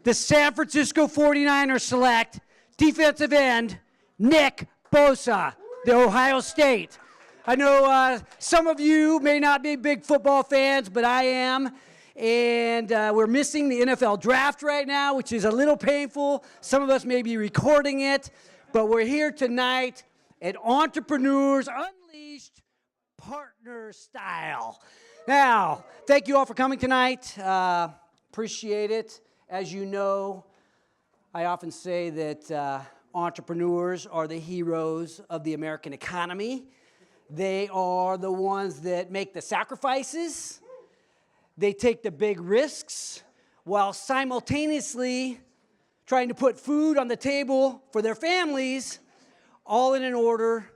the San Francisco 49ers select defensive end Nick Bosa, the Ohio State. I know some of you may not be big football fans, but I am. And we're missing the NFL draft right now, which is a little painful. Some of us may be recording it, but we're here tonight at Entrepreneurs Unleashed Partner Style. Now, thank you all for coming tonight. Appreciate it. As you know, I often say that entrepreneurs are the heroes of the American economy. They are the ones that make the sacrifices. They take the big risks while simultaneously trying to put food on the table for their families, all in order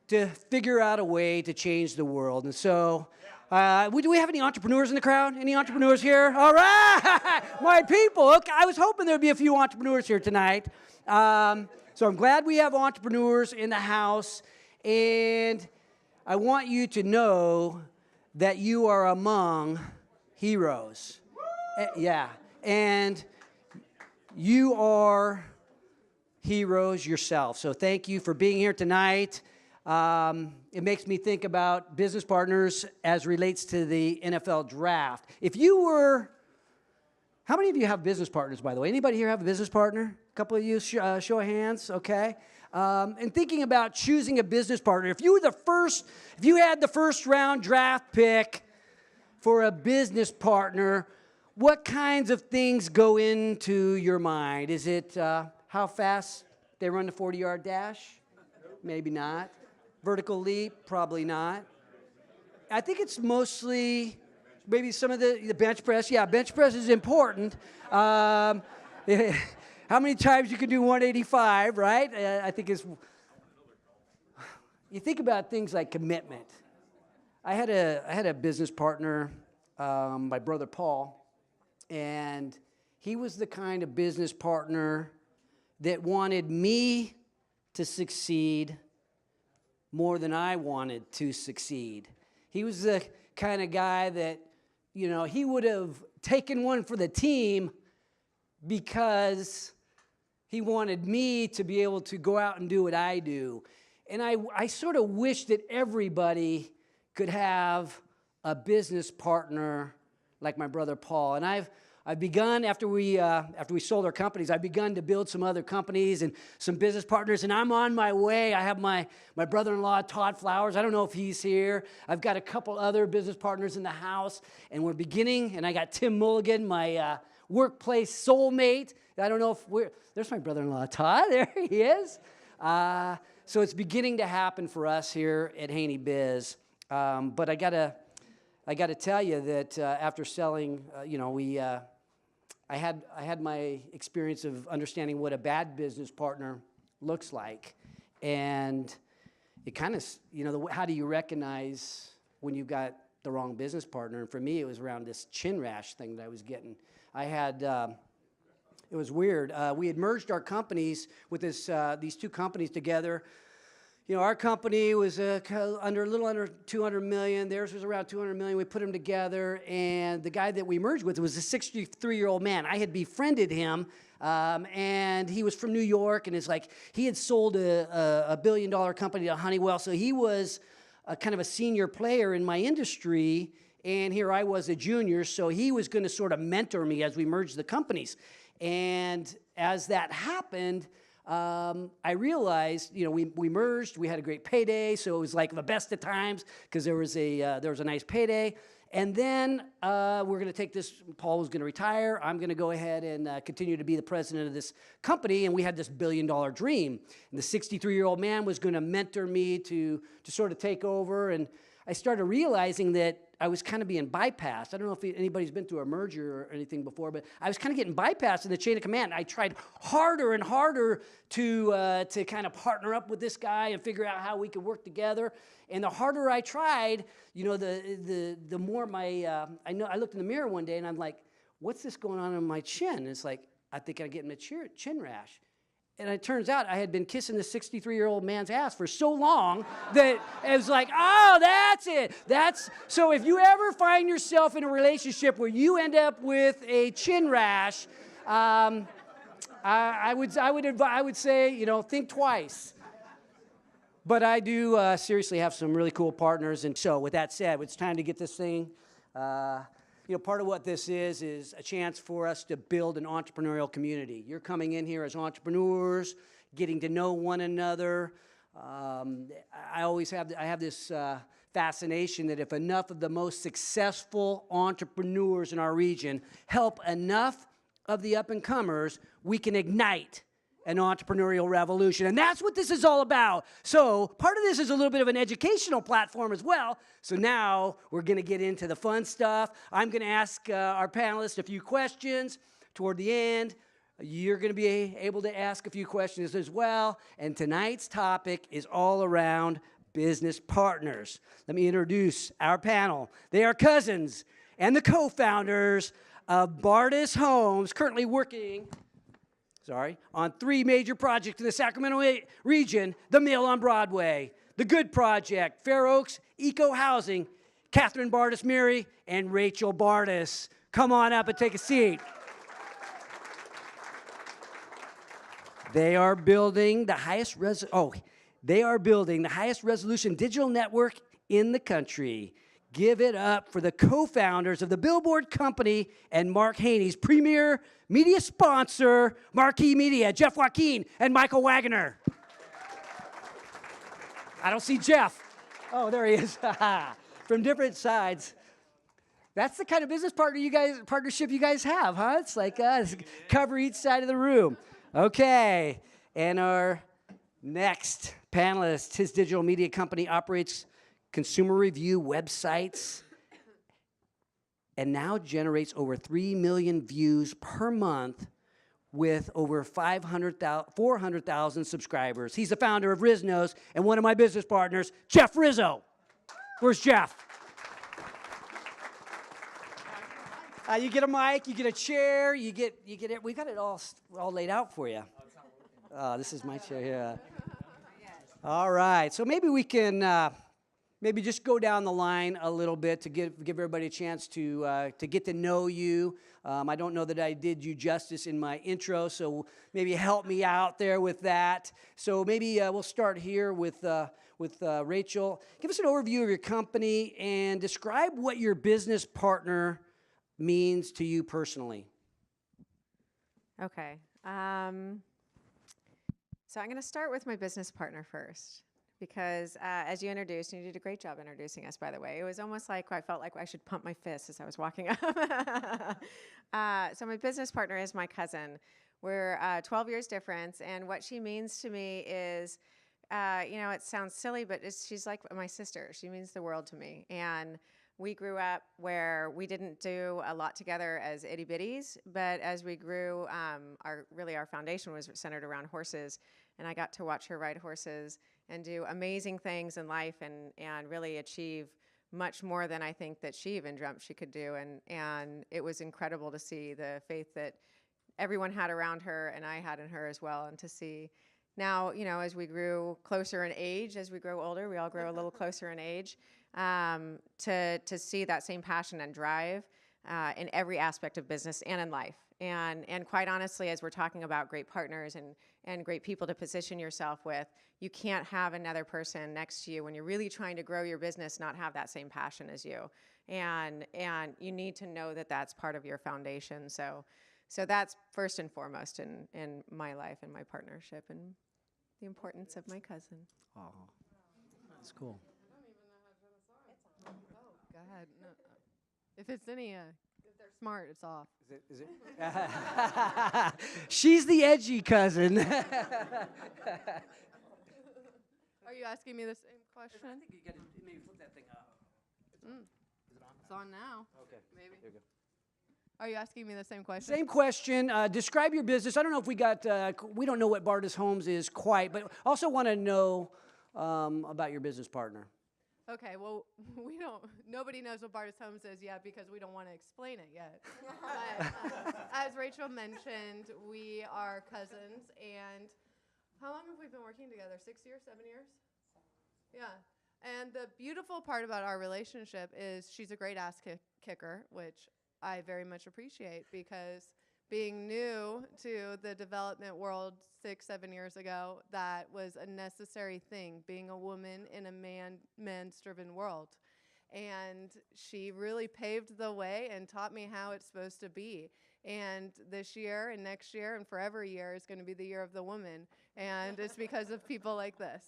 to figure out a way to change the world. And so, do we have any entrepreneurs in the crowd? Any entrepreneurs here? All right, my people. Okay, I was hoping there would be a few entrepreneurs here tonight. So I'm glad we have entrepreneurs in the house. And I want you to know that you are among heroes. Yeah. And you are heroes yourself. So thank you for being here tonight. It makes me think about business partners as relates to the NFL draft. How many of you have business partners, by the way? Anybody here have a business partner? A couple of you, show of hands, okay. And thinking about choosing a business partner, if you had the first round draft pick for a business partner, what kinds of things go into your mind? Is it how fast they run the 40-yard dash? Maybe not. Vertical leap? Probably not. I think it's mostly maybe some of the bench press. Yeah, bench press is important. How many times you can do 185, right? I think you think about things like commitment. I had a business partner, my brother Paul, and he was the kind of business partner that wanted me to succeed more than I wanted to succeed. He was the kind of guy that, he would have taken one for the team because he wanted me to be able to go out and do what I do. And I sort of wish that everybody could have a business partner like my brother Paul. And I've begun, after we sold our companies, I've begun to build some other companies and some business partners, and I'm on my way. I have my brother-in-law, Todd Flowers. I don't know if he's here. I've got a couple other business partners in the house, and we're beginning, and I got Tim Mulligan, my workplace soulmate. I don't know if there's my brother-in-law, Todd. There he is. So it's beginning to happen for us here at Haney Biz. But I gotta tell you that after selling, I had my experience of understanding what a bad business partner looks like, and it kind of, how do you recognize when you've got the wrong business partner? And for me, it was around this chin rash thing that I was getting. It was weird. We had merged our companies with these two companies together. Our company was a little under 200 million. Theirs was around 200 million. We put them together, and the guy that we merged with was a 63-year-old man. I had befriended him, and he was from New York, and he had sold a billion-dollar company to Honeywell, so he was kind of a senior player in my industry, and here I was a junior, so he was going to sort of mentor me as we merged the companies. And as that happened, I realized, we merged, we had a great payday, so it was like the best of times because there was a nice payday. And then we're going to take this. Paul was going to retire. I'm going to go ahead and continue to be the president of this company. And we had this billion-dollar dream. And the 63-year-old man was going to mentor me to sort of take over. And I started realizing that I was kind of being bypassed. I don't know if anybody's been through a merger or anything before, but I was kind of getting bypassed in the chain of command. I tried harder and harder to kind of partner up with this guy and figure out how we could work together. And the harder I tried, the more I looked in the mirror one day and I'm like, what's this going on in my chin? And it's like, I think I'm getting a chin rash. And it turns out I had been kissing this 63-year-old man's ass for so long that it was like, oh, that's it. So if you ever find yourself in a relationship where you end up with a chin rash, I would say, think twice. But I do seriously have some really cool partners. And so with that said, it's time to get this thing. Part of what this is a chance for us to build an entrepreneurial community. You're coming in here as entrepreneurs, getting to know one another. I have this fascination that if enough of the most successful entrepreneurs in our region help enough of the up-and-comers, we can ignite an entrepreneurial revolution. And that's what this is all about. So part of this is a little bit of an educational platform as well. So now we're going to get into the fun stuff. I'm going to ask our panelists a few questions. Toward the end, you're going to be able to ask a few questions as well. And tonight's topic is all around business partners. Let me introduce our panel. They are cousins and the co-founders of Bardis Homes, currently working on 3 major projects in the Sacramento region: The Mill on Broadway, The Good Project, Fair Oaks Eco Housing. Catherine Bardis-Miri and Rachel Bardis. Come on up and take a seat. They are building the highest resolution digital network in the country. Give it up for the co-founders of the Billboard Company and Mark Haney's premier media sponsor, Marquee Media, Jeff Joaquin and Michael Wagner. I don't see Jeff. Oh, there he is. From different sides. That's the kind of business partnership you guys have, huh? It's like cover each side of the room. Okay, and our next panelist, his digital media company operates consumer review websites and now generates over 3 million views per month with over 400,000 subscribers. He's the founder of Riznos and one of my business partners, Jeff Rizzo. Where's Jeff? You get a mic, you get a chair, you get it. We got it all laid out for you. This is my chair here. All right, so maybe we can maybe just go down the line a little bit to give everybody a chance to get to know you. I don't know that I did you justice in my intro, so maybe help me out there with that. So maybe we'll start here with Rachel. Give us an overview of your company and describe what your business partner means to you personally. Okay. So I'm going to start with my business partner first. Because as you introduced, and you did a great job introducing us, by the way, it was almost like I felt like I should pump my fist as I was walking up. So my business partner is my cousin. We're 12 years difference, and what she means to me is, it sounds silly, but she's like my sister. She means the world to me. And we grew up where we didn't do a lot together as itty bitties, but as we grew, our foundation was centered around horses, and I got to watch her ride horses and do amazing things in life and really achieve much more than I think that she even dreamt she could do. And it was incredible to see the faith that everyone had around her and I had in her as well. And to see now, as we grew closer in age, as we grow older, we all grow a little closer in age, to see that same passion and drive in every aspect of business and in life. And quite honestly, as we're talking about great partners and great people to position yourself with, you can't have another person next to you when you're really trying to grow your business not have that same passion as you. And you need to know that that's part of your foundation. So that's first and foremost in my life and my partnership and the importance of my cousin. Oh, that's cool. I don't even know how to turn this on. Oh, go ahead. No. If it's any, if they're smart, it's off. Is it? She's the edgy cousin. Are you asking me the same question? I think you got to maybe flip that thing up. Is it on now. Okay. Maybe. There you go. Are you asking me the same question? Same question. Describe your business. I don't know if we don't know what Bardis Homes is quite, but also want to know about your business partner. Okay, well, nobody knows what Bardis Homes is yet because we don't want to explain it yet. But as Rachel mentioned, we are cousins, and how long have we been working together? 6 years, 7 years? Yeah. And the beautiful part about our relationship is she's a great ass kicker, which I very much appreciate because being new to the development world 6, 7 years ago, that was a necessary thing, being a woman in a men's-driven world. And she really paved the way and taught me how it's supposed to be. And this year and next year and forever year is going to be the year of the woman. And it's because of people like this.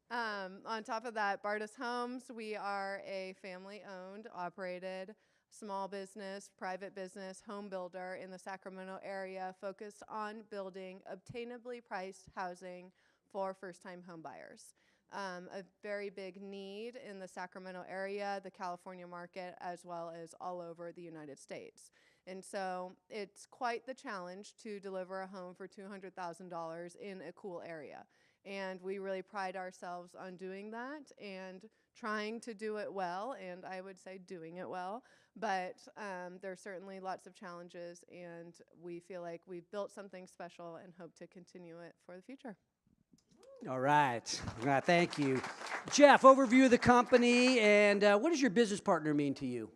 On top of that, Bardis Homes, we are a family-owned, operated, small business, private business, home builder in the Sacramento area focused on building obtainably priced housing for first-time home buyers. A very big need in the Sacramento area, the California market, as well as all over the United States. And so it's quite the challenge to deliver a home for $200,000 in a cool area. And we really pride ourselves on doing that and trying to do it well, and I would say doing it well. But there's certainly lots of challenges, and we feel like we've built something special and hope to continue it for the future. All right. Thank you. Jeff, overview of the company, and what does your business partner mean to you?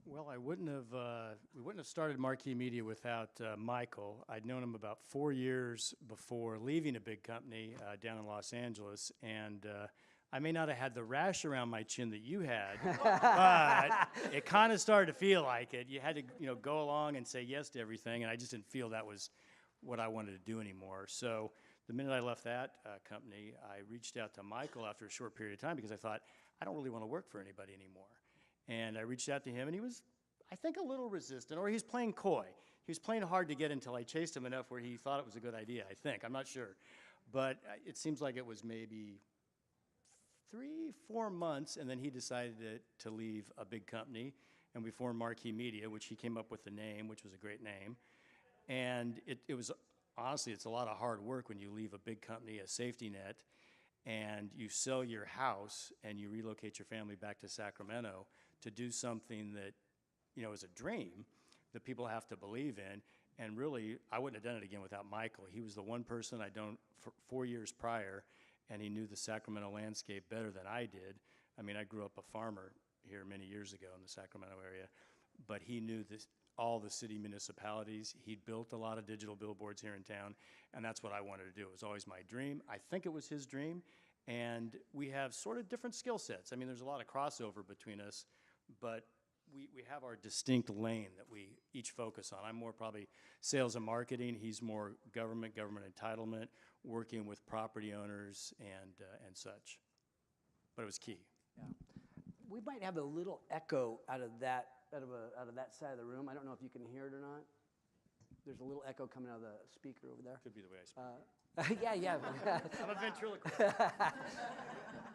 Well, we wouldn't have started Marquee Media without Michael. I'd known him about 4 years before leaving a big company down in Los Angeles, and I may not have had the rash around my chin that you had, but it kind of started to feel like it. You had to, go along and say yes to everything, and I just didn't feel that was what I wanted to do anymore. So the minute I left that company, I reached out to Michael after a short period of time because I thought, I don't really want to work for anybody anymore. And I reached out to him, and he was, I think, a little resistant, or he's playing coy. He was playing hard to get until I chased him enough where he thought it was a good idea, I think. I'm not sure. But it seems like it was maybe 3-4 months, and then he decided to leave a big company, and we formed Marquee Media, which he came up with the name, which was a great name. And it was, honestly, it's a lot of hard work when you leave a big company, a safety net, and you sell your house and you relocate your family back to Sacramento to do something that, is a dream that people have to believe in. And really, I wouldn't have done it again without Michael. He was the one person I'd known for 4 years prior, and he knew the Sacramento landscape better than I did. I mean, I grew up a farmer here many years ago in the Sacramento area, but he knew all the city municipalities. He'd built a lot of digital billboards here in town, and that's what I wanted to do. It was always my dream. I think it was his dream, and we have sort of different skill sets. I mean, there's a lot of crossover between us, but we have our distinct lane that we each focus on. I'm more probably sales and marketing. He's more government entitlement, working with property owners and such. But it was key. Yeah. We might have a little echo out of that side of the room. I don't know if you can hear it or not. There's a little echo coming out of the speaker over there. Could be the way I speak. Yeah. I'm a ventriloquist.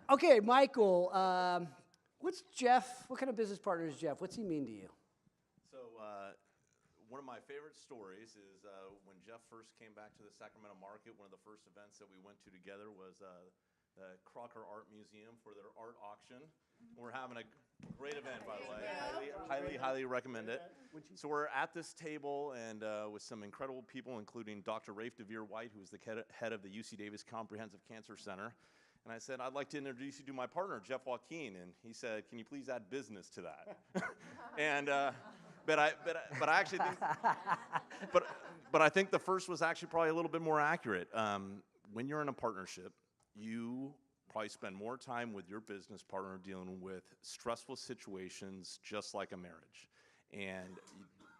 Okay, Michael, what's Jeff? What kind of business partner is Jeff? What's he mean to you? So one of my favorite stories is when Jeff first came back to the Sacramento market, one of the first events that we went to together was the Crocker Art Museum for their art auction. We're having a great event, by the way. Highly recommend it. So we're at this table and with some incredible people, including Dr. Rafe DeVere White, who is the head of the UC Davis Comprehensive Cancer Center. And I said, I'd like to introduce you to my partner, Jeff Joaquin. And he said, can you please add business to that? And but I actually think, but I think the first was actually probably a little bit more accurate. When you're in a partnership, you probably spend more time with your business partner dealing with stressful situations, just like a marriage. And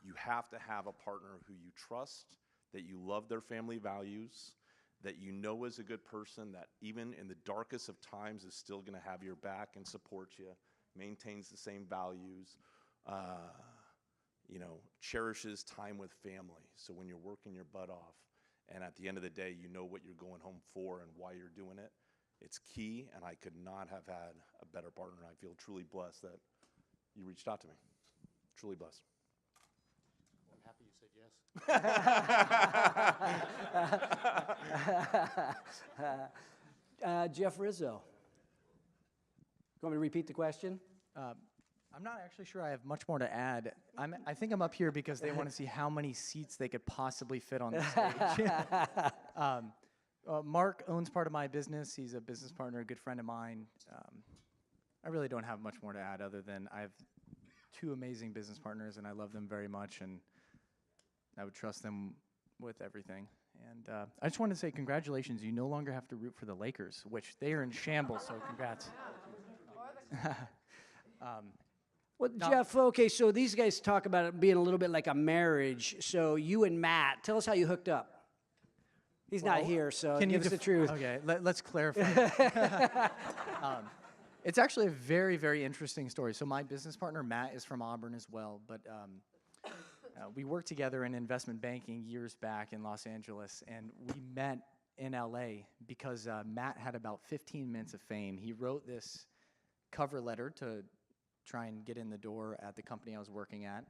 you have to have a partner who you trust, that you love their family values, that you know is a good person, that even in the darkest of times is still going to have your back and support you, maintains the same values, cherishes time with family. So when you're working your butt off, and at the end of the day, you know what you're going home for and why you're doing it, it's key, and I could not have had a better partner. I feel truly blessed that you reached out to me. Truly blessed. Well, I'm happy you said yes. Jeff Rizzo. want me to repeat the question? I'm not actually sure I have much more to add. I think I'm up here because they want to see how many seats they could possibly fit on the stage. Mark owns part of my business. He's a business partner, a good friend of mine. I really don't have much more to add other than I have 2 amazing business partners, and I love them very much, and I would trust them with everything. And I just want to say congratulations. You no longer have to root for the Lakers, which they are in shambles, so congrats. Well, Jeff, okay, so these guys talk about it being a little bit like a marriage. So you and Matt, tell us how you hooked up. He's not here, so give us the truth. Okay, let's clarify. It's actually a very, very interesting story. So my business partner, Matt, is from Auburn as well, but we worked together in investment banking years back in Los Angeles, and we met in LA because Matt had about 15 minutes of fame. He wrote this cover letter to try and get in the door at the company I was working at,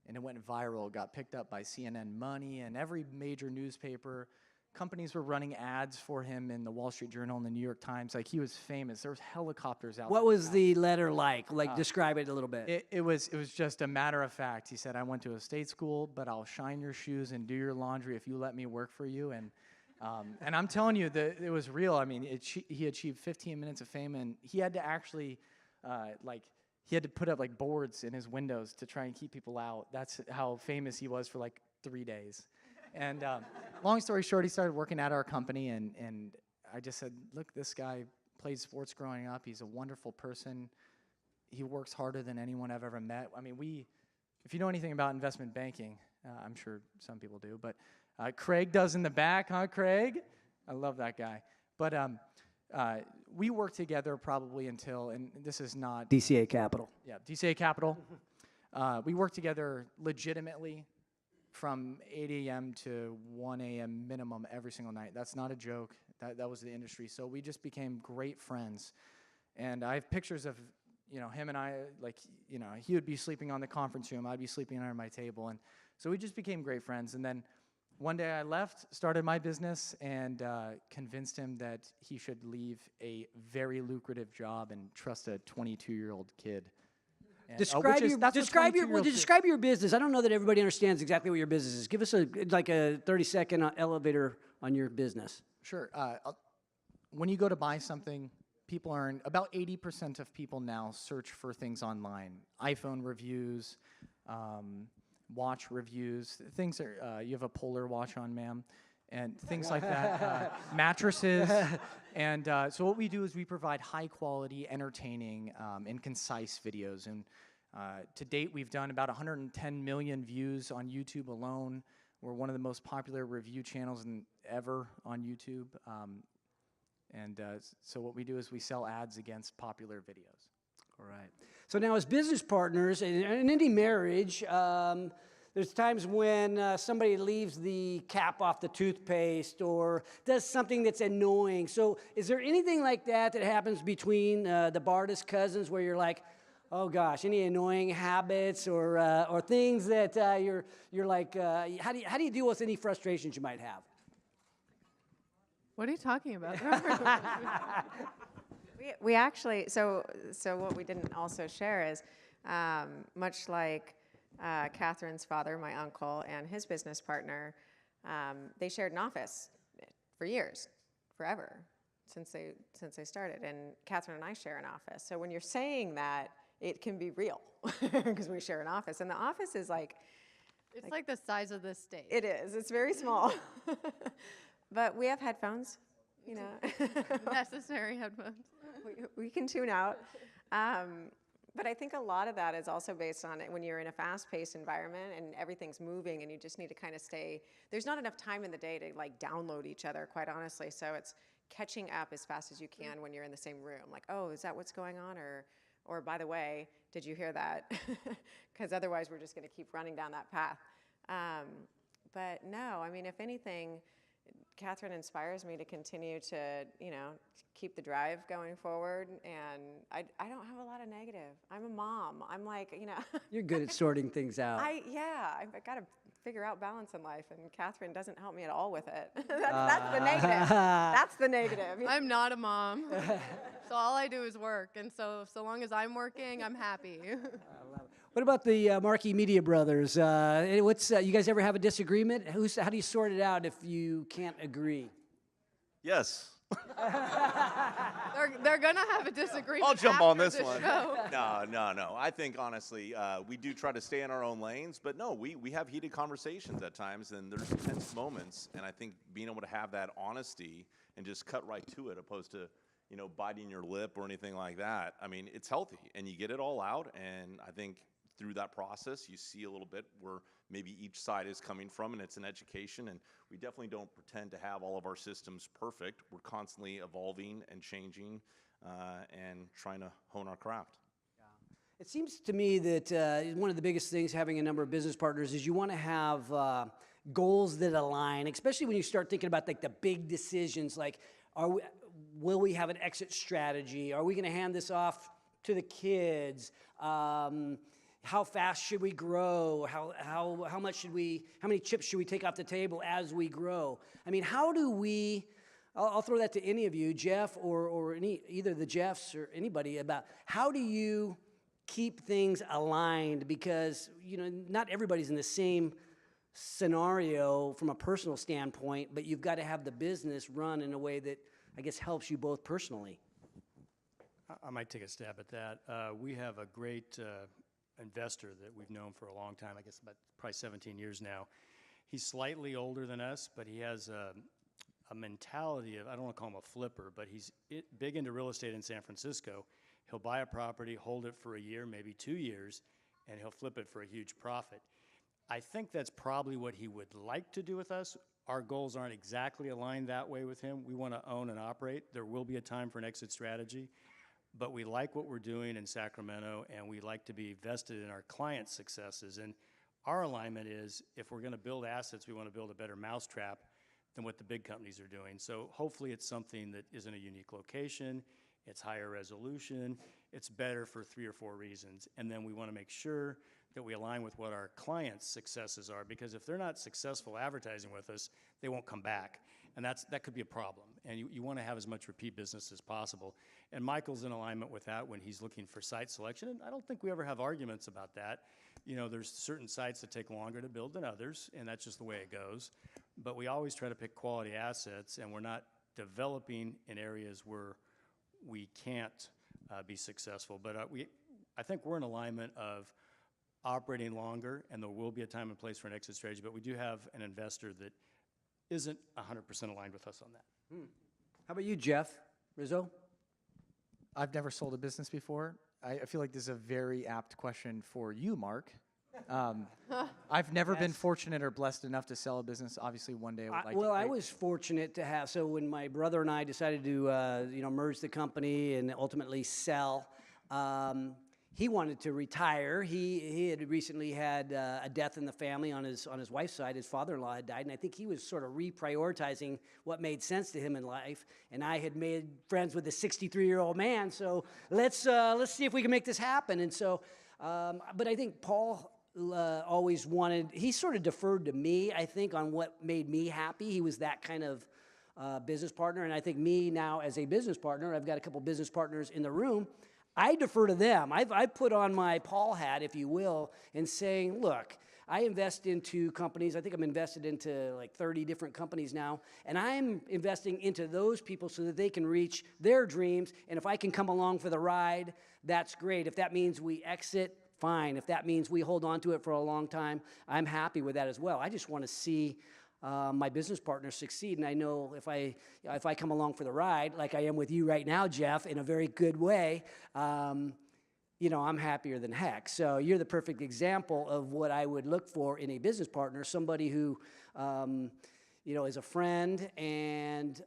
and it went viral, got picked up by CNN Money and every major newspaper. Companies were running ads for him in the Wall Street Journal and the New York Times. Like, he was famous. There was helicopters out What there. was the letter like? Like, describe it a little bit. It was just a matter of fact. He said, I went to a state school, but I'll shine your shoes and do your laundry if you let me work for you. And I'm telling you, that it was real. I mean, he achieved 15 minutes of fame, and he had to actually, he had to put up like boards in his windows to try and keep people out. That's how famous he was for like 3 days. And long story short, he started working at our company, and I just said, look, this guy played sports growing up. He's a wonderful person. He works harder than anyone I've ever met. I mean, if you know anything about investment banking, I'm sure some people do, but Craig does in the back, huh, Craig? I love that guy. But we worked together probably until, and this is not... DCA Capital. Yeah, DCA Capital. We worked together legitimately from 8 a.m. to 1 a.m. minimum every single night. That's not a joke. That was the industry. So we just became great friends. And I have pictures of, him and I, he would be sleeping on the conference room. I'd be sleeping under my table. And so we just became great friends. And then one day I left, started my business, and convinced him that he should leave a very lucrative job and trust a 22-year-old kid. And, Describe your business. I don't know that everybody understands exactly what your business is. Give us a 30-second elevator on your business. Sure. When you go to buy something, about 80% of people now search for things online. iPhone reviews, watch reviews, things that you have a Polar watch on, ma'am, and things like that, mattresses. And so what we do is we provide high-quality, entertaining, and concise videos. And to date, we've done about 110 million views on YouTube alone. We're one of the most popular review channels ever on YouTube. So what we do is we sell ads against popular videos. All right. So now, as business partners, in any marriage, there's times when somebody leaves the cap off the toothpaste or does something that's annoying. So is there anything like that happens between the Bardis cousins where you're like, oh gosh, any annoying habits or things that you're like, how do you deal with any frustrations you might have? What are you talking about? We actually, so what we didn't also share is, much like Catherine's father, my uncle, and his business partner, they shared an office for years, forever, since they started. And Catherine and I share an office. So when you're saying that, it can be real because we share an office. And the office is like... It's like the size of this stage. It is. It's very small. But we have headphones, Necessary headphones. we can tune out. But I think a lot of that is also based on it when you're in a fast-paced environment and everything's moving and you just need to kind of stay. There's not enough time in the day to download each other, quite honestly. So it's catching up as fast as you can when you're in the same room. Like, oh, is that what's going on? Or by the way, did you hear that? Because otherwise we're just going to keep running down that path. But no, I mean, if anything, Catherine inspires me to continue to, keep the drive going forward. And I don't have a lot of negative. I'm a mom. I'm like, You're good at sorting things out. I got a figure out balance in life, and Catherine doesn't help me at all with it. That's the negative. That's the negative. I'm not a mom. So all I do is work. And so long as I'm working, I'm happy. What about the Marquee Media brothers? You guys ever have a disagreement? How do you sort it out if you can't agree? Yes. They're going to have a disagreement. I'll jump on after this the one. show. No. I think honestly, we do try to stay in our own lanes, but no, we have heated conversations at times, and there's tense moments. And I think being able to have that honesty and just cut right to it, opposed to biting your lip or anything like that. I mean, it's healthy, and you get it all out. And I think through that process, you see a little bit where maybe each side is coming from, and it's an education. And we definitely don't pretend to have all of our systems perfect. We're constantly evolving and changing and trying to hone our craft. It seems to me that one of the biggest things having a number of business partners is you want to have goals that align, especially when you start thinking about like the big decisions, like will we have an exit strategy? Are we going to hand this off to the kids? How fast should we grow? How many chips should we take off the table as we grow? I mean, how do we? I'll throw that to any of you, Jeff, or either the Jeffs or anybody, about how do you keep things aligned? Because not everybody's in the same scenario from a personal standpoint, but you've got to have the business run in a way that I guess helps you both personally. I might take a stab at that. We have a great investor that we've known for a long time, I guess about probably 17 years now. He's slightly older than us, but he has a mentality of, I don't want to call him a flipper, but he's big into real estate in San Francisco. He'll buy a property, hold it for a year, maybe 2 years, and he'll flip it for a huge profit. I think that's probably what he would like to do with us. Our goals aren't exactly aligned that way with him. We want to own and operate. There will be a time for an exit strategy. But we like what we're doing in Sacramento, and we like to be vested in our clients' successes. And our alignment is, if we're going to build assets, we want to build a better mousetrap than what the big companies are doing. So hopefully it's something that is in a unique location, it's higher resolution, it's better for 3 or 4 reasons. And then we want to make sure that we align with what our clients' successes are, because if they're not successful advertising with us, they won't come back. And that could be a problem. And you want to have as much repeat business as possible. And Michael's in alignment with that when he's looking for site selection. And I don't think we ever have arguments about that. There's certain sites that take longer to build than others, and that's just the way it goes. But we always try to pick quality assets, and we're not developing in areas where we can't be successful. But I think we're in alignment of operating longer, and there will be a time and place for an exit strategy. But we do have an investor that isn't 100% aligned with us on that. How about you, Jeff Rizzo? I've never sold a business before. I feel like this is a very apt question for you, Mark. I've never been fortunate or blessed enough to sell a business. Obviously, one day I would like to. I was fortunate to have. So when my brother and I decided to, merge the company and ultimately sell, he wanted to retire. He had recently had a death in the family on his wife's side. His father-in-law had died, and I think he was sort of reprioritizing what made sense to him in life. And I had made friends with a 63-year-old man, so let's see if we can make this happen. And so, but I think Paul always wanted. He sort of deferred to me, I think, on what made me happy. He was that kind of business partner, and I think me now as a business partner, I've got a couple business partners in the room. I defer to them. I've put on my Paul hat, if you will, and saying, look, I invest into companies. I think I'm invested into like 30 different companies now, and I'm investing into those people so that they can reach their dreams, and if I can come along for the ride, that's great. If that means we exit, fine. If that means we hold on to it for a long time, I'm happy with that as well. I just want to see my business partners succeed, and I know if I come along for the ride, like I am with you right now, Jeff, in a very good way, I'm happier than heck. So you're the perfect example of what I would look for in a business partner, somebody who, is a friend, and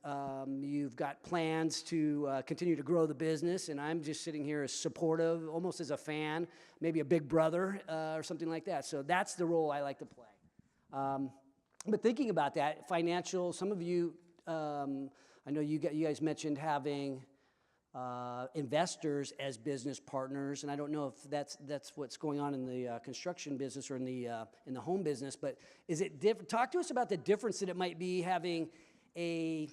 you've got plans to continue to grow the business, and I'm just sitting here as supportive, almost as a fan, maybe a big brother or something like that. So that's the role I like to play. But thinking about that, financial, some of you, I know you guys mentioned having investors as business partners, and I don't know if that's what's going on in the construction business or in the home business. But is it different? Talk to us about the difference that it might be having a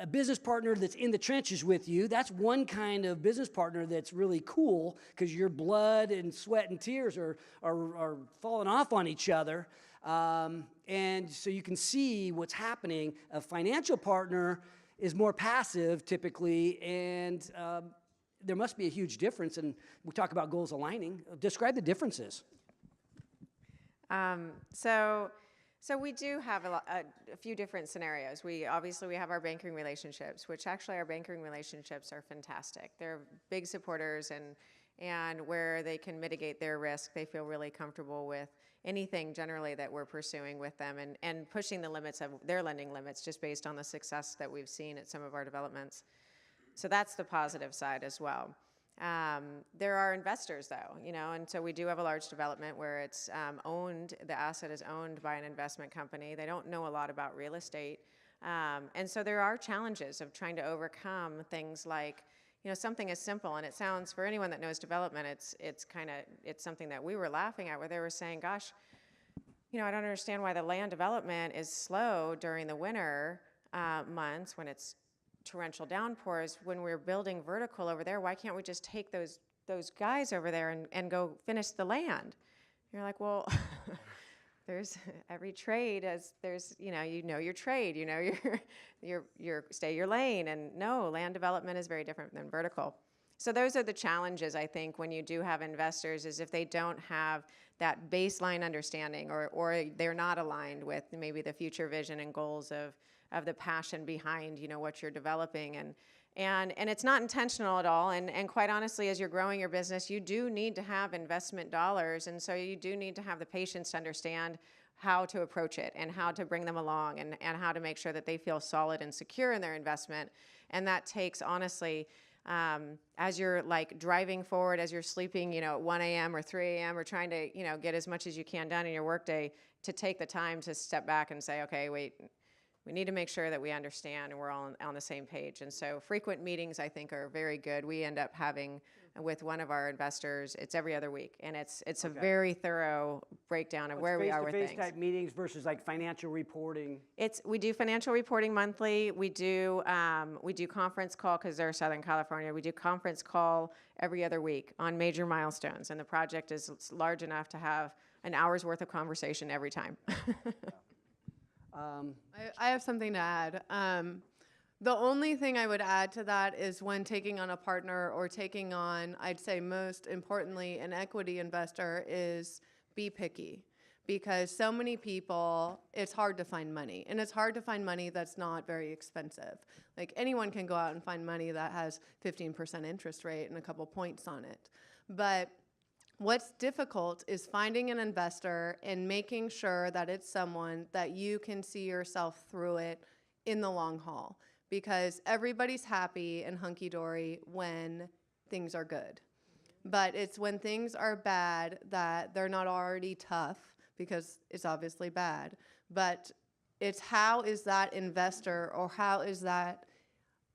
business partner that's in the trenches with you. That's one kind of business partner that's really cool because your blood and sweat and tears are falling off on each other. And so you can see what's happening. A financial partner is more passive typically, and there must be a huge difference. And we talk about goals aligning. Describe the differences. So we do have a few different scenarios. We have our banking relationships, which actually our banking relationships are fantastic. They're big supporters, and where they can mitigate their risk, they feel really comfortable with anything generally that we're pursuing with them, and pushing the limits of their lending limits just based on the success that we've seen at some of our developments. So that's the positive side as well. There are investors though, and so we do have a large development where it's the asset is owned by an investment company. They don't know a lot about real estate. And so there are challenges of trying to overcome things like, something as simple, and it sounds, for anyone that knows development, it's something that we were laughing at, where they were saying, gosh, I don't understand why the land development is slow during the winter months when it's torrential downpours. When we're building vertical over there, why can't we just take those guys over there and go finish the land? You're like, well, there's every trade there's your trade, your stay your lane, and no, land development is very different than vertical. So those are the challenges, I think, when you do have investors, is if they don't have that baseline understanding, or they're not aligned with maybe the future vision and goals of the passion behind, what you're developing. And it's not intentional at all. And quite honestly, as you're growing your business, you do need to have investment dollars. And so you do need to have the patience to understand how to approach it and how to bring them along, and how to make sure that they feel solid and secure in their investment. And that takes, honestly, as you're like driving forward, as you're sleeping, at 1 a.m. or 3 a.m. or trying to, get as much as you can done in your workday, to take the time to step back and say, okay, wait, we need to make sure that we understand and we're all on the same page. And so frequent meetings, I think, are very good. We end up having, with one of our investors, it's every other week. And it's a very thorough breakdown of where we are with things. Face-to-face type meetings versus like financial reporting. We do financial reporting monthly. We do conference call, because they're Southern California. We do conference call every other week on major milestones. And the project is large enough to have an hour's worth of conversation every time. I have something to add. The only thing I would add to that is when taking on a partner or taking on, I'd say most importantly, an equity investor, is be picky. Because so many people, it's hard to find money. And it's hard to find money that's not very expensive. Like, anyone can go out and find money that has 15% interest rate and a couple points on it. But what's difficult is finding an investor and making sure that it's someone that you can see yourself through it in the long haul. Because everybody's happy and hunky-dory when things are good. But it's when things are bad that they're not already tough, because it's obviously bad. But it's how is that investor or how is that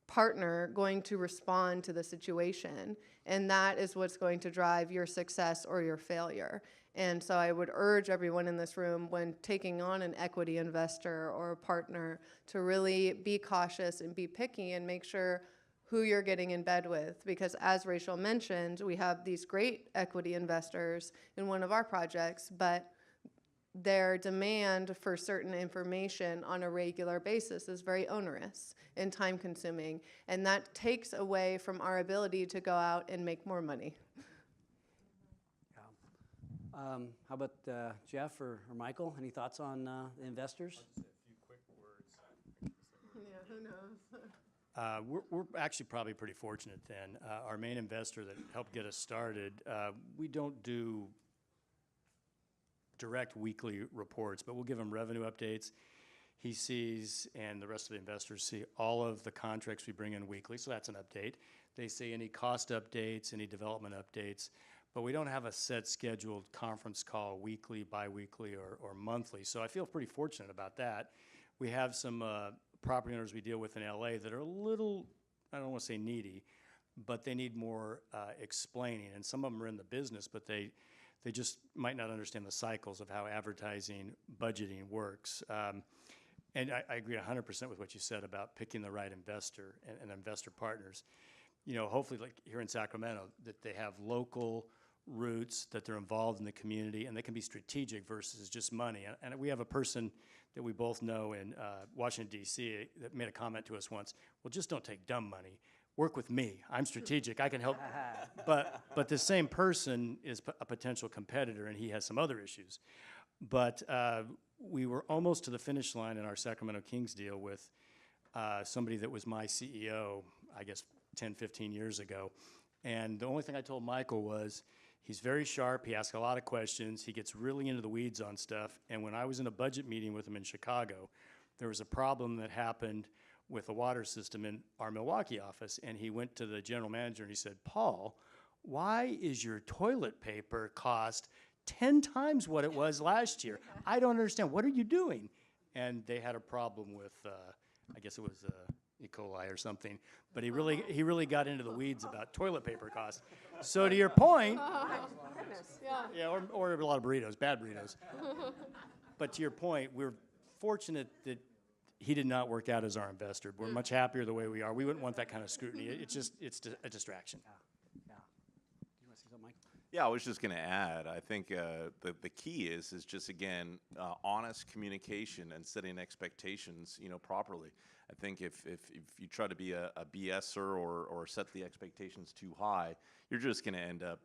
partner going to respond to the situation? And that is what's going to drive your success or your failure. And so I would urge everyone in this room, when taking on an equity investor or a partner, to really be cautious and be picky and make sure who you're getting in bed with. Because as Rachel mentioned, we have these great equity investors in one of our projects, but their demand for certain information on a regular basis is very onerous and time consuming. And that takes away from our ability to go out and make more money. How about Jeff or Michael? Any thoughts on the investors? A few quick words. Yeah, who knows? We're actually probably pretty fortunate then. Our main investor that helped get us started, we don't do direct weekly reports, but we'll give him revenue updates. He sees, and the rest of the investors see, all of the contracts we bring in weekly, so that's an update. They see any cost updates, any development updates, but we don't have a set scheduled conference call weekly, bi-weekly, or monthly, so I feel pretty fortunate about that. We have some property owners we deal with in LA that are a little, I don't want to say needy, but they need more explaining. And some of them are in the business, but they just might not understand the cycles of how advertising, budgeting works. And I agree 100% with what you said about picking the right investor and investor partners. You know, hopefully, like here in Sacramento, that they have local roots, that they're involved in the community, and they can be strategic versus just money. And we have a person that we both know in Washington, D.C. that made a comment to us once, well, just don't take dumb money. Work with me. I'm strategic. I can help. But the same person is a potential competitor, and he has some other issues. But we were almost to the finish line in our Sacramento Kings deal with somebody that was my CEO, I guess, 10, 15 years ago. And the only thing I told Michael was, he's very sharp, he asks a lot of questions, he gets really into the weeds on stuff. And when I was in a budget meeting with him in Chicago, there was a problem that happened with the water system in our Milwaukee office. And he went to the general manager and he said, Paul, why is your toilet paper cost 10 times what it was last year? I don't understand. What are you doing? And they had a problem with, I guess it was E. coli or something. But he really got into the weeds about toilet paper costs. So to your point, yeah, or a lot of burritos, bad burritos. But to your point, we're fortunate that he did not work out as our investor. We're much happier the way we are. We wouldn't want that kind of scrutiny. It's a distraction. Yeah. You want to say something, Mike? Yeah, I was just going to add, I think the key is just, again, honest communication and setting expectations, properly. I think if you try to be a BSer or set the expectations too high, you're just going to end up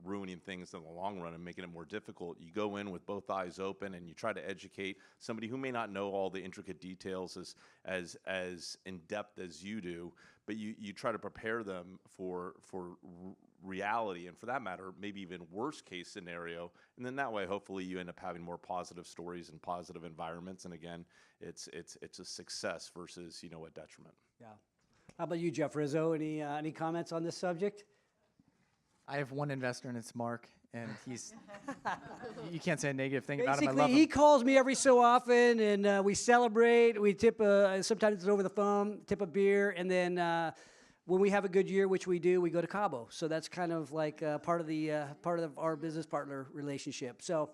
ruining things in the long run and making it more difficult. You go in with both eyes open and you try to educate somebody who may not know all the intricate details as in depth as you do, but you try to prepare them for reality, and for that matter, maybe even worst case scenario. And then that way, hopefully, you end up having more positive stories and positive environments. And again, it's a success versus a detriment. Yeah. How about you, Jeff Rizzo? Any comments on this subject? I have one investor, and it's Mark, and he's, you can't say a negative thing about him. I Basically, love him. he calls me every so often, and we celebrate. We tip sometimes it's over the phone, tip a beer, and then when we have a good year, which we do, we go to Cabo. So that's kind of like part of our business partner relationship. So,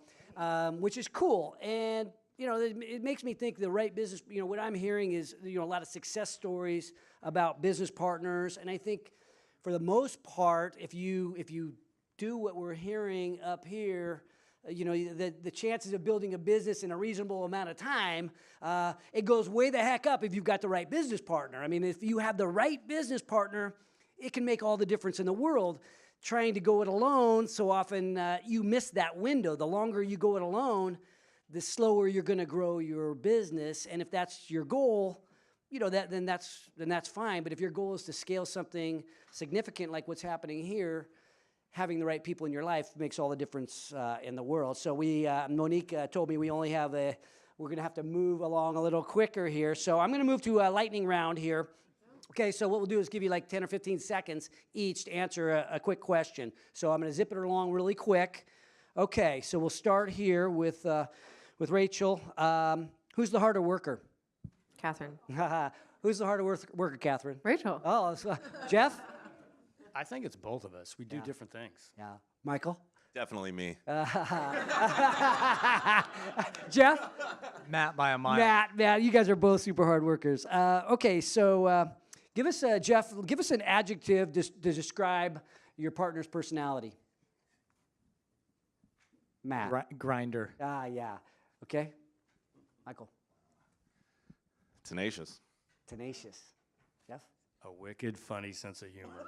which is cool, and it makes me think the right business. What I'm hearing is a lot of success stories about business partners, and I think for the most part, if you do what we're hearing up here, the chances of building a business in a reasonable amount of time, it goes way the heck up if you've got the right business partner. I mean, if you have the right business partner, it can make all the difference in the world. Trying to go it alone, so often you miss that window. The longer you go it alone, the slower you're going to grow your business. And if that's your goal, then that's fine. But if your goal is to scale something significant like what's happening here, having the right people in your life makes all the difference in the world. So Monique told me we're going to have to move along a little quicker here. So I'm going to move to a lightning round here. Okay, so what we'll do is give you like 10 or 15 seconds each to answer a quick question. So I'm going to zip it along really quick. Okay, so we'll start here with Rachel. Who's the harder worker? Catherine. Who's the harder worker, Catherine? Rachel. Oh, Jeff? I think it's both of us. We do different things. Yeah. Michael? Definitely me. Jeff? Matt by a mile. Matt, you guys are both super hard workers. Okay, so give us, Jeff, give us an adjective to describe your partner's personality. Matt. Grinder. Yeah. Okay. Michael. Tenacious. Tenacious. Jeff? A wicked, funny sense of humor.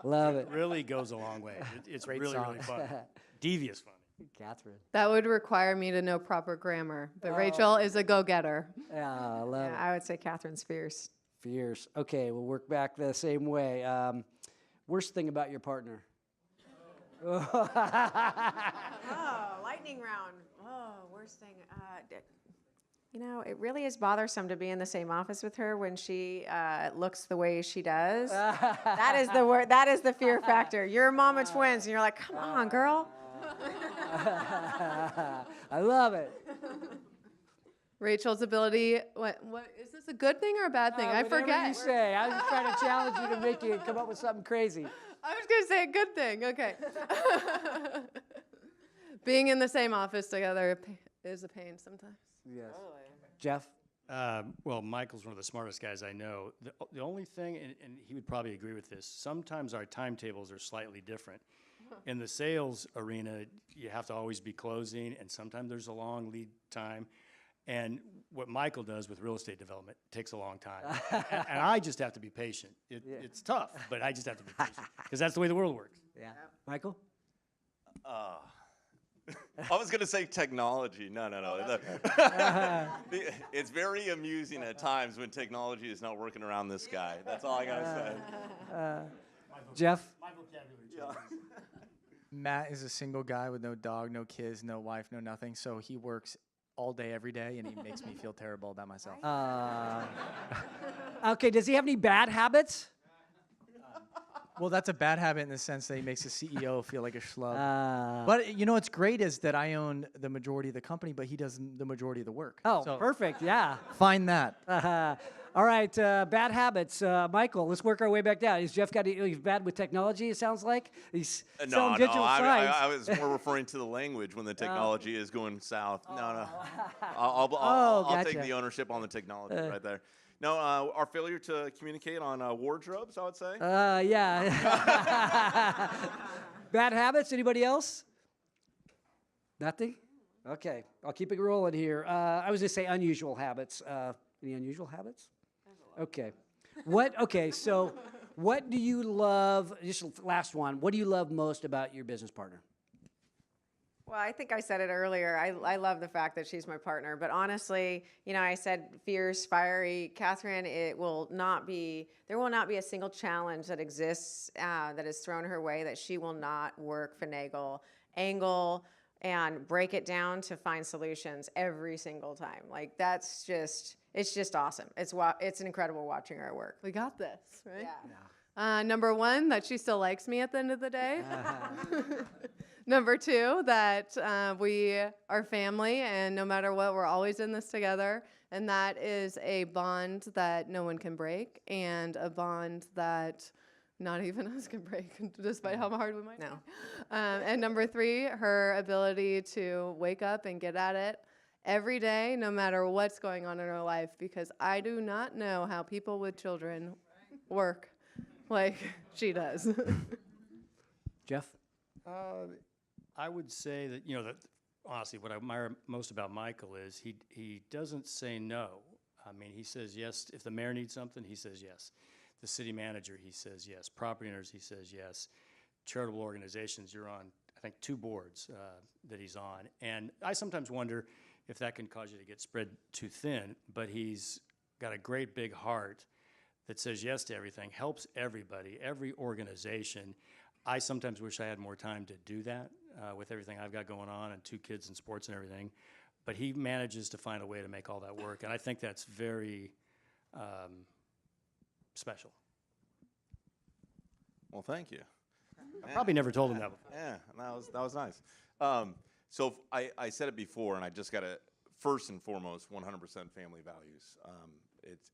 Love it. Really goes a long way. It's Great really song. fun. Devious funny. Catherine. That would require me to know proper grammar, but Rachel is a go-getter. Yeah, I love it. I would say Catherine's fierce. Fierce. Okay, we'll work back the same way. Worst thing about your partner? Oh, lightning round. Oh, worst thing. It really is bothersome to be in the same office with her when she looks the way she does. That is the word. That is the fear factor. You're a mom of twins, and you're like, come on, girl. I love it. Rachel's ability. What is this a good thing or a bad thing? I Whatever forget. you say. I was just trying to challenge you to make you come up with something crazy. I was gonna say a good thing. Okay. Being in the same office together is a pain sometimes. Yes. Jeff? Well, Michael's one of the smartest guys I know. The only thing, and he would probably agree with this, sometimes our timetables are slightly different. In the sales arena, you have to always be closing, and sometimes there's a long lead time. And what Michael does with real estate development takes a long time. And I just have to be patient. It's tough, but I just have to be patient because that's the way the world works. Yeah. Michael? I was going to say technology. No. It's very amusing at times when technology is not working around this guy. That's all I got to say. Jeff? Matt is a single guy with no dog, no kids, no wife, no nothing. So he works all day, every day, and he makes me feel terrible about myself. Okay, does he have any bad habits? Well, that's a bad habit in the sense that he makes the CEO feel like a schlub. But you know what's great is that I own the majority of the company, but he does the majority of the work. Oh, So perfect, yeah. find that. All right, bad habits. Michael, let's work our way back down. Is Jeff he's bad with technology, it sounds like? He's selling digital signs. I was more referring to the language when the technology is going south. No. I'll gotcha. take the ownership on the technology right there. No, our failure to communicate on wardrobes, I would say. Yeah. Bad habits, anybody else? Nothing? Okay, I'll keep it rolling here. I was going to say unusual habits. Any unusual habits? Okay. So what do you love, just last one, what do you love most about your business partner? Well, I think I said it earlier. I love the fact that she's my partner. But honestly, I said fierce, fiery. Catherine, there will not be a single challenge that exists that is thrown her way that she will not work, finagle, angle, and break it down to find solutions every single time. Like it's just awesome. It's incredible watching her work. We got this, right? Yeah. Number one, that she still likes me at the end of the day. Number two, that we are family, and no matter what, we're always in this together. And that is a bond that no one can break, and a bond that not even us can break, despite how hard we might No. try. And number three, her ability to wake up and get at it every day, no matter what's going on in her life, because I do not know how people with children work like she does. Jeff? I would say that, that honestly, what I admire most about Michael is he doesn't say no. I mean, he says yes. If the mayor needs something, he says yes. The city manager, he says yes. Property owners, he says yes. Charitable organizations, you're on, I think, 2 boards that he's on. And I sometimes wonder if that can cause you to get spread too thin, but he's got a great big heart that says yes to everything, helps everybody, every organization. I sometimes wish I had more time to do that with everything I've got going on and 2 kids and sports and everything. But he manages to find a way to make all that work. And I think that's very special. Well, thank you. I probably never told him that before. Yeah, that was nice. So I said it before, and I just got to, first and foremost, 100% family values.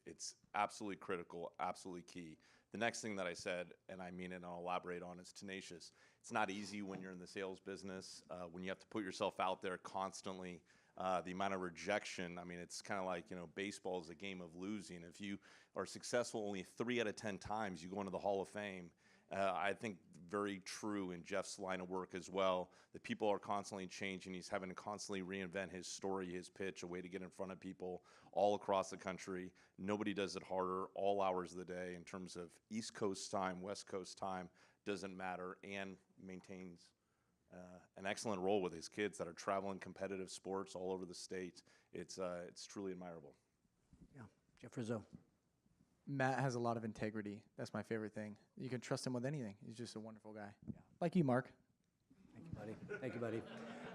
It's absolutely critical, absolutely key. The next thing that I said, and I mean it and I'll elaborate on, is tenacious. It's not easy when you're in the sales business, when you have to put yourself out there constantly. The amount of rejection, I mean, it's kind of like, baseball is a game of losing. If you are successful only 3 out of 10 times, you go into the Hall of Fame. I think very true in Jeff's line of work as well, that people are constantly changing. He's having to constantly reinvent his story, his pitch, a way to get in front of people all across the country. Nobody does it harder, all hours of the day, in terms of East Coast time, West Coast time, doesn't matter, and maintains an excellent role with his kids that are traveling competitive sports all over the state. It's truly admirable. Yeah, Jeff Rizzo. Matt has a lot of integrity. That's my favorite thing. You can trust him with anything. He's just a wonderful guy. Yeah. Like you, Mark. Thank you, buddy. Thank you, buddy.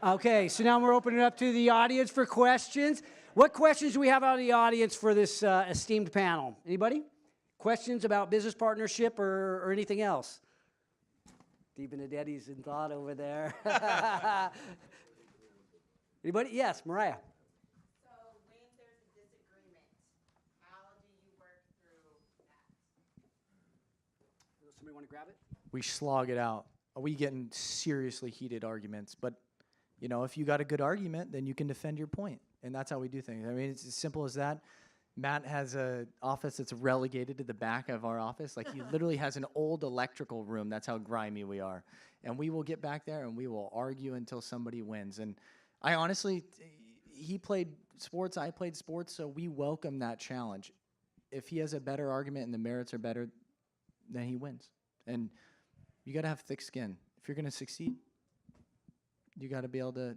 Okay, so now we're opening up to the audience for questions. What questions do we have out of the audience for this esteemed panel? Anybody? Questions about business partnership or anything else? Deep into Daddy's in thought over there. Anybody? Yes, Mariah. So Wayne want to grab it? We slog it out. We get in seriously heated arguments, but if you got a good argument, then you can defend your point, and that's how we do things. I mean, it's as simple as that. Matt has a office that's relegated to the back of our office. Like, he literally has an old electrical room. That's how grimy we are. And we will get back there and we will argue until somebody wins. And I honestly, he played sports, I played sports, so we welcome that challenge. If he has a better argument and the merits are better, then he wins. And you got to have thick skin. If you're going to succeed, you got to be able to,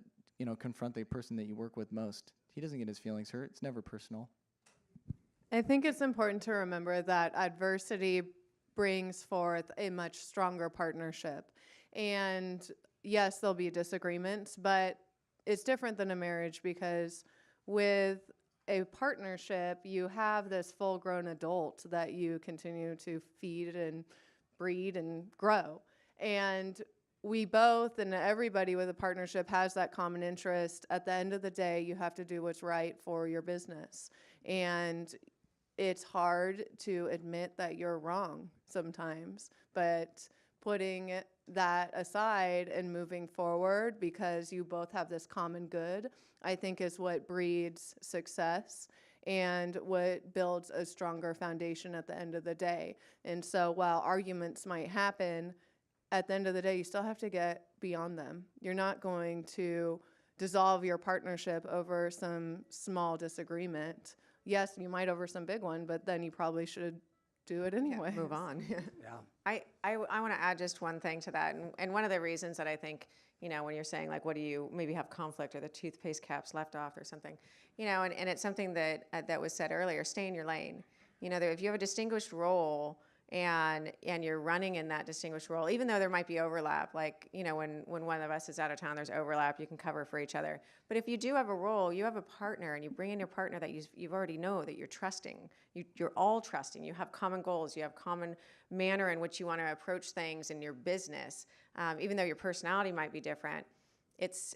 confront the person that you work with most. He doesn't get his feelings hurt. It's never personal. I think it's important to remember that adversity brings forth a much stronger partnership. And yes, there'll be disagreements, but it's different than a marriage, because with a partnership, you have this full-grown adult that you continue to feed and breed and grow. And we both, and everybody with a partnership, has that common interest. At the end of the day, you have to do what's right for your business. And it's hard to admit that you're wrong sometimes, but putting that aside and moving forward because you both have this common good, I think is what breeds success and what builds a stronger foundation at the end of the day. And so while arguments might happen, at the end of the day, you still have to get beyond them. You're not going to dissolve your partnership over some small disagreement. Yes, you might over some big one, but then you probably should do it anyway. Move on. Yeah. I want to add just one thing to that. And one of the reasons that I think, when you're saying, like, what do you maybe have conflict or the toothpaste cap's left off or something, and it's something that that was said earlier, stay in your lane. If you have a distinguished role and you're running in that distinguished role, even though there might be overlap, like, when one of us is out of town, there's overlap, you can cover for each other. But if you do have a role, you have a partner, and you bring in your partner that you've already know that you're trusting, you're all trusting, you have common goals, you have common manner in which you want to approach things in your business, even though your personality might be different. It's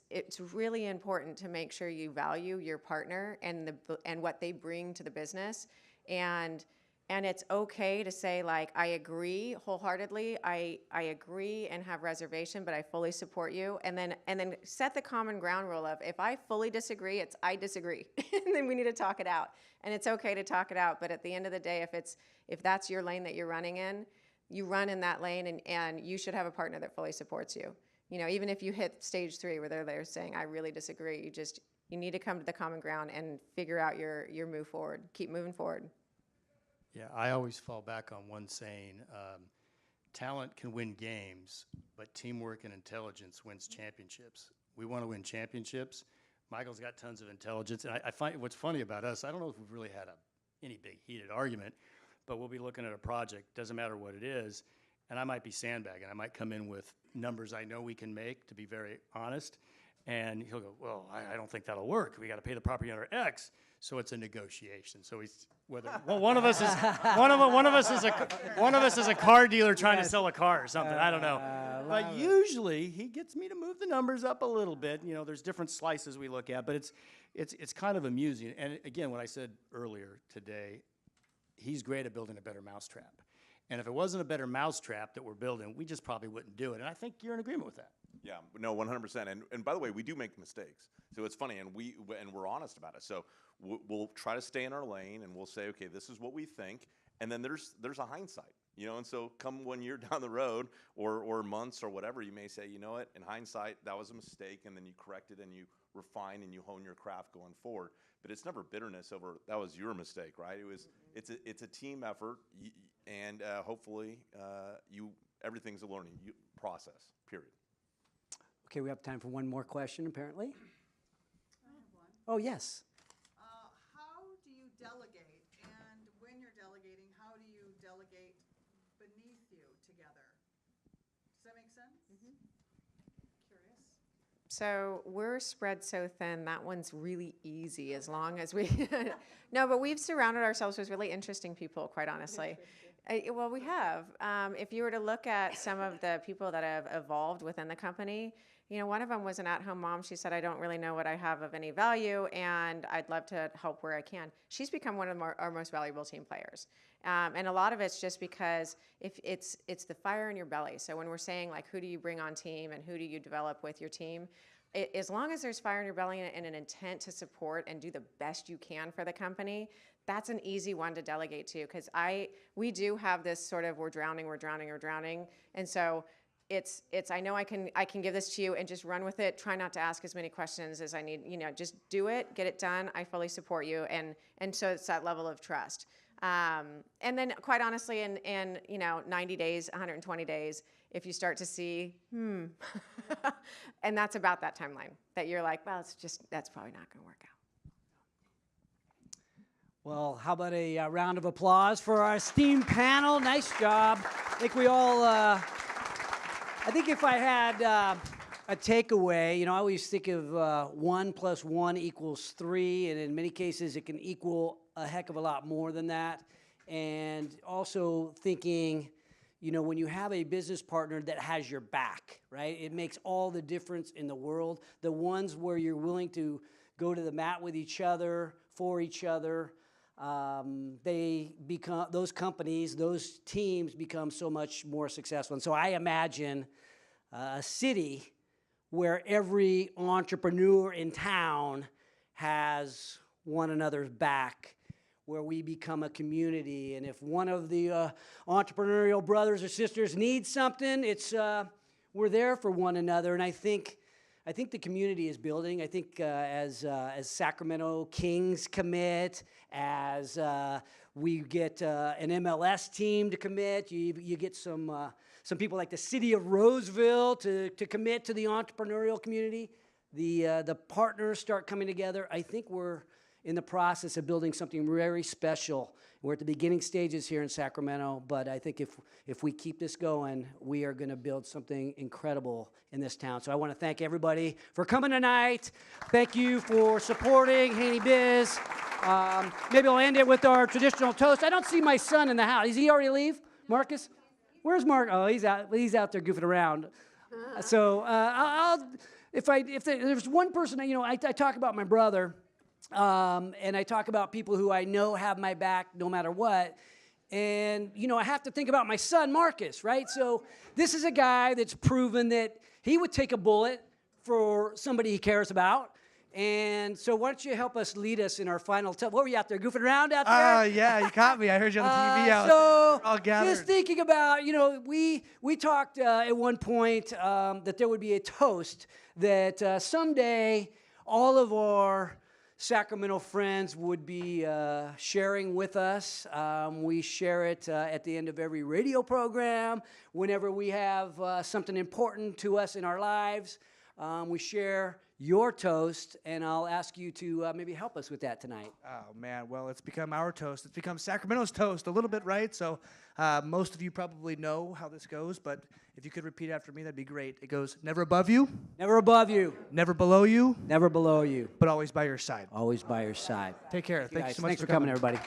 really important to make sure you value your partner and what they bring to the business. And it's okay to say, like, I agree wholeheartedly, I agree and have reservation, but I fully support you. And then set the common ground rule of, if I fully disagree, it's I disagree. And then we need to talk it out. And it's okay to talk it out, but at the end of the day, if that's your lane that you're running in, you run in that lane, and you should have a partner that fully supports you. Even if you hit stage 3 where they're there saying, I really disagree, you need to come to the common ground and figure out your move forward. Keep moving forward. Yeah, I always fall back on one saying, talent can win games, but teamwork and intelligence wins championships. We want to win championships. Michael's got tons of intelligence. And I find what's funny about us, I don't know if we've really had any big heated argument, but we'll be looking at a project, doesn't matter what it is, and I might be sandbagging. I might come in with numbers I know we can make, to be very honest, and he'll go, well, I don't think that'll work. We got to pay the property owner X. So it's a negotiation. So one of us is a car dealer trying to sell a car or something. I don't know. But usually he gets me to move the numbers up a little bit. There's different slices we look at, but it's kind of amusing. And again, what I said earlier today, he's great at building a better mousetrap. And if it wasn't a better mousetrap that we're building, we just probably wouldn't do it. And I think you're in agreement with that. Yeah, no, 100%. And by the way, we do make mistakes. So it's funny, and we're honest about it. So we'll try to stay in our lane, and we'll say, okay, this is what we think. And then there's a hindsight, And so come 1 year down the road, or months or whatever, you may say, you know what, in hindsight, that was a mistake, and then you correct it and you refine and you hone your craft going forward. But it's never bitterness over that was your mistake, right? It's a team effort, and hopefully everything's a learning process. Period. Okay, we have time for one more question, apparently. I have one. Oh, yes. How do you delegate? And when you're delegating, how do you delegate beneath you together? Does that make sense? Curious. So we're spread so thin, that one's really easy as long as we, no, but we've surrounded ourselves with really interesting people, quite honestly. Well, we have. If you were to look at some of the people that have evolved within the company, you know, one of them was an at-home mom. She said, I don't really know what I have of any value, and I'd love to help where I can. She's become one of our most valuable team players. And a lot of it's just because if it's the fire in your belly. So when we're saying, like, who do you bring on team and who do you develop with your team, as long as there's fire in your belly and an intent to support and do the best you can for the company, that's an easy one to delegate to, because we do have this sort of we're drowning, and so it's I know I can give this to you and just run with it. Try not to ask as many questions as I need. You know, just do it, get it done. I fully support you, and so it's that level of trust. And then, quite honestly, in 90 days, 120 days, if you start to see, and that's about that timeline that you're like, well, that's probably not going to work out. Well, how about a round of applause for our esteemed panel? Nice job. I think we all, I think if I had a takeaway, you know, I always think of 1 + 1 = 3, and in many cases it can equal a heck of a lot more than that. And also thinking, you know, when you have a business partner that has your back, right, it makes all the difference in the world. The ones where you're willing to go to the mat with each other, for each other, they become, those companies, those teams become so much more successful. And so I imagine a city where every entrepreneur in town has one another's back, where we become a community. And if one of the entrepreneurial brothers or sisters needs something, it's we're there for one another. And I think the community is building. I think as Sacramento Kings commit, as we get an MLS team to commit, you get some people like the city of Roseville to commit to the entrepreneurial community. The partners start coming together. I think we're in the process of building something very special. We're at the beginning stages here in Sacramento, but I think if we keep this going, we are going to build something incredible in this town. So I want to thank everybody for coming tonight. Thank you for supporting Haney Biz. Maybe I'll end it with our traditional toast. I don't see my son in the house. Is he already leave? Marcus? Where's Mark? Oh, he's out there goofing around. So if there's one person, you know, I talk about my brother. And I talk about people who I know have my back no matter what. And, you know, I have to think about my son, Marcus, right? So this is a guy that's proven that he would take a bullet for somebody he cares about. And so why don't you help us lead us in our final what were you out there, goofing around out there? Yeah, you caught me. I heard you on the TV out So all gathered. just thinking about, you know, we talked at one point that there would be a toast that someday all of our Sacramento friends would be sharing with us. We share it at the end of every radio program. Whenever we have something important to us in our lives, we share your toast, and I'll ask you to maybe help us with that tonight. Oh, man. Well, it's become our toast. It's become Sacramento's toast a little bit, right? So most of you probably know how this goes, but if you could repeat after me, that'd be great. It goes, never above you. Never above you. Never below you. Never below you. But always by your side. Always by your side. Take care. Thank you so much Thanks for coming, everybody.